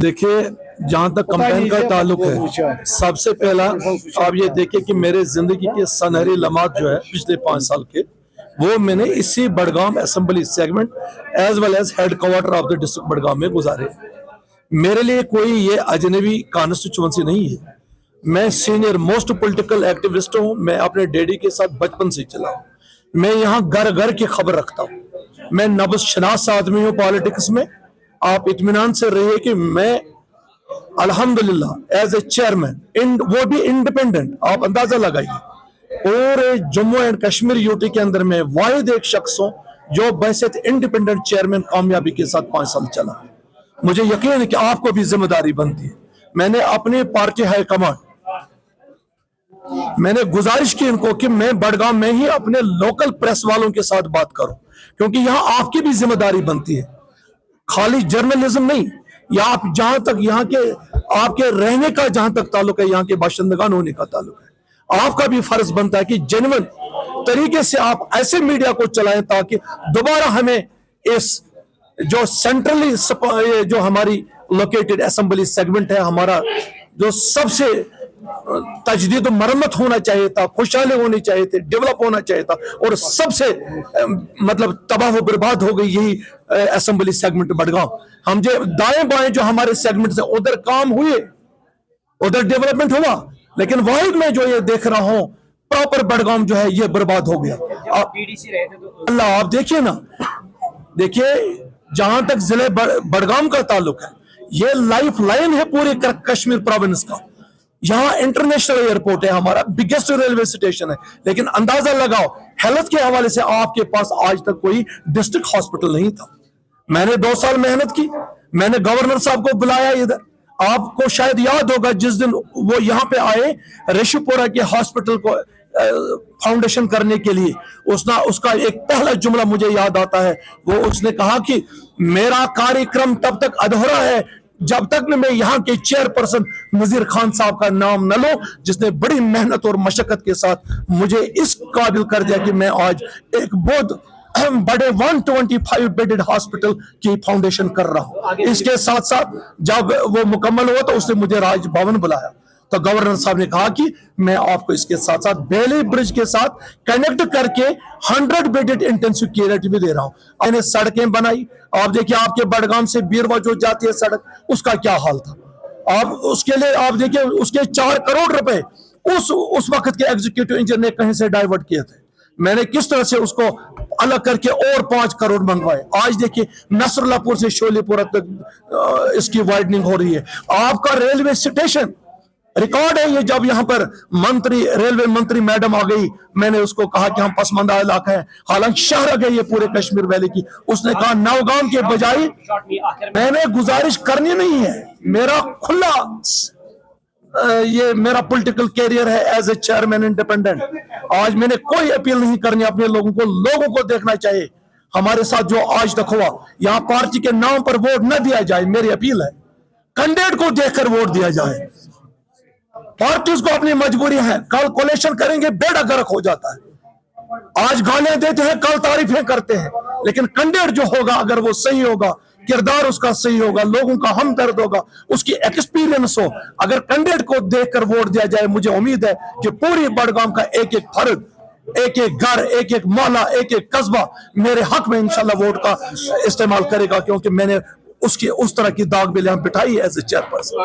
देखिए, जहां तक कैंपेन का ताल्लुक है, सबसे पहला आप ये देखिए कि मेरे जिंदगी के सुनहरी लम्हात जो है पिछले 5 साल के, वो मैंने इसी Budgam assembly segment as well as head quarter of the district Budgam में गुजारे। मेरे लिए कोई ये अजनबी कॉन्स्टिट्यूएंसी नहीं है। मैं सीनियर मोस्ट पॉलिटिकल एक्टिविस्ट हूं। मैं अपने डैडी के साथ बचपन से चला हूं। मैं यहाँ घर घर की खबर रखता हूं। मैं नब्ज शनास आदमी हूं पॉलिटिक्स में। आप इत्मीनान से रहिए कि मैं अल्हम्दुलिल्लाह एज ए चेयरमैन, वो भी इंडिपेंडेंट, आप अंदाजा लगाइए, और जम्मू एंड कश्मीर यूटी के अंदर में वाहिद एक शख्स हूं जो बैसियत इंडिपेंडेंट चेयरमैन कामयाबी के साथ 5 साल चला। मुझे यकीन है कि आपको भी जिम्मेदारी बनती है। मैंने अपनी पार्टी हाईकमांड मैंने गुजारिश की इनको कि मैं बड़गाम में ही अपने लोकल प्रेस वालों के साथ बात करूं, क्योंकि यहां आपकी भी जिम्मेदारी बनती है, खाली जर्नलिज्म नहीं। या आप जहां तक यहाँ के आपके रहने का जहां तक ताल्लुक है, यहाँ के बाशिंदगान होने का ताल्लुक है, आपका भी फर्ज बनता है कि जेन्युइन तरीके से आप ऐसे मीडिया को चलाएं ताकि दोबारा हमें इस जो सेंट्रली जो हमारी लोकेटेड असेंबली सेगमेंट है, हमारा जो सबसे तजदीद मरम्मत होना चाहिए था, खुशहाली होनी चाहिए थी, डेवलप होना चाहिए था, और सबसे मतलब तबाह बर्बाद हो गई यही असेंबली सेगमेंट बड़गांव। हम जो दाएं बाएं जो हमारे सेगमेंट से उधर काम हुए, उधर डेवलपमेंट हुआ, लेकिन वाहिद में जो ये देख रहा हूं प्रॉपर बड़गांव जो है ये बर्बाद हो गया। अल्लाह आप देखिए ना, देखिए जहां तक जिले बड़गाम का ताल्लुक है, ये लाइफ लाइन है पूरे कश्मीर प्रोविंस का। यहाँ इंटरनेशनल एयरपोर्ट है, हमारा बिगेस्ट रेलवे स्टेशन है, लेकिन अंदाजा लगाओ हेल्थ के हवाले से आपके पास आज तक कोई डिस्ट्रिक्ट हॉस्पिटल नहीं था। मैंने 2 साल मेहनत की, मैंने गवर्नर साहब को बुलाया इधर। आपको शायद याद होगा जिस दिन वो यहाँ पे आए रेशुपुरा के हॉस्पिटल को फाउंडेशन करने के लिए, उसका एक पहला जुमला मुझे याद आता है। वो उसने कहा कि मेरा कार्यक्रम तब तक अधूरा है जब तक मैं यहाँ के चेयरपर्सन नजीर खान साहब का नाम न लो, जिसने बड़ी मेहनत और मशक्कत के साथ मुझे इस काबिल कर दिया कि मैं आज एक बहुत बड़े 125 बेडेड हॉस्पिटल की फाउंडेशन कर रहा हूं। इसके साथ साथ जब वो मुकम्मल हुआ तो उसने मुझे राजभवन बुलाया, तो गवर्नर साहब ने कहा कि मैं आपको इसके साथ साथ बेली ब्रिज के साथ कनेक्ट करके 100 बेडेड इंटेंसिव केयर यूनिट भी दे रहा हूं। मैंने सड़कें बनाई। आप देखिए आपके बड़गाम से बीरवा जो जाती है सड़क, उसका क्या हाल था। आप उसके लिए आप देखिए उसके 4 करोड़ रुपए उस वक्त के एग्जीक्यूटिव इंजीनियर ने कहीं से डाइवर्ट किए थे। मैंने किस तरह से उसको अलग करके और 5 करोड़ मंगवाए। आज देखिए नसरुल्लाहपुर से शोलेपुरा तक इसकी वाइडनिंग हो रही है। आपका रेलवे स्टेशन रिकॉर्ड है ये, जब यहाँ पर रेलवे मंत्री मैडम आ गई, मैंने उसको कहा कि हम पसमानदा इलाका है, हालांकि शहर गई है पूरे कश्मीर वैली की, उसने कहा नौगाम के बजाय। मैंने गुजारिश करनी नहीं है, मेरा खुला ये मेरा पॉलिटिकल कैरियर है एज ए चेयरमैन इंडिपेंडेंट। आज मैंने कोई अपील नहीं करनी अपने लोगों को देखना चाहिए हमारे साथ जो आज तक हुआ। यहाँ पार्टी के नाम पर वोट न दिया जाए, मेरी अपील है, कैंडिडेट को देखकर वोट दिया जाए। पार्टीज को अपनी मजबूरी है, कल कोलेशन करेंगे बेड़ा गर्क हो जाता है। आज गालियां देते हैं, कल तारीफें करते हैं, लेकिन कैंडिडेट जो होगा अगर वो सही होगा, किरदार उसका सही होगा, लोगों का हमदर्द होगा, उसकी एक्सपीरियंस हो, अगर कैंडिडेट को देखकर वोट दिया जाए, मुझे उम्मीद है कि पूरी बड़गाम का एक एक फर्द, एक एक घर, एक एक मोहल्ला, एक एक कस्बा मेरे हक में इंशाल्लाह वोट का इस्तेमाल करेगा, क्योंकि मैंने उसकी उस तरह की दाग भी बिठाई है एज ए चेयरपर्सन।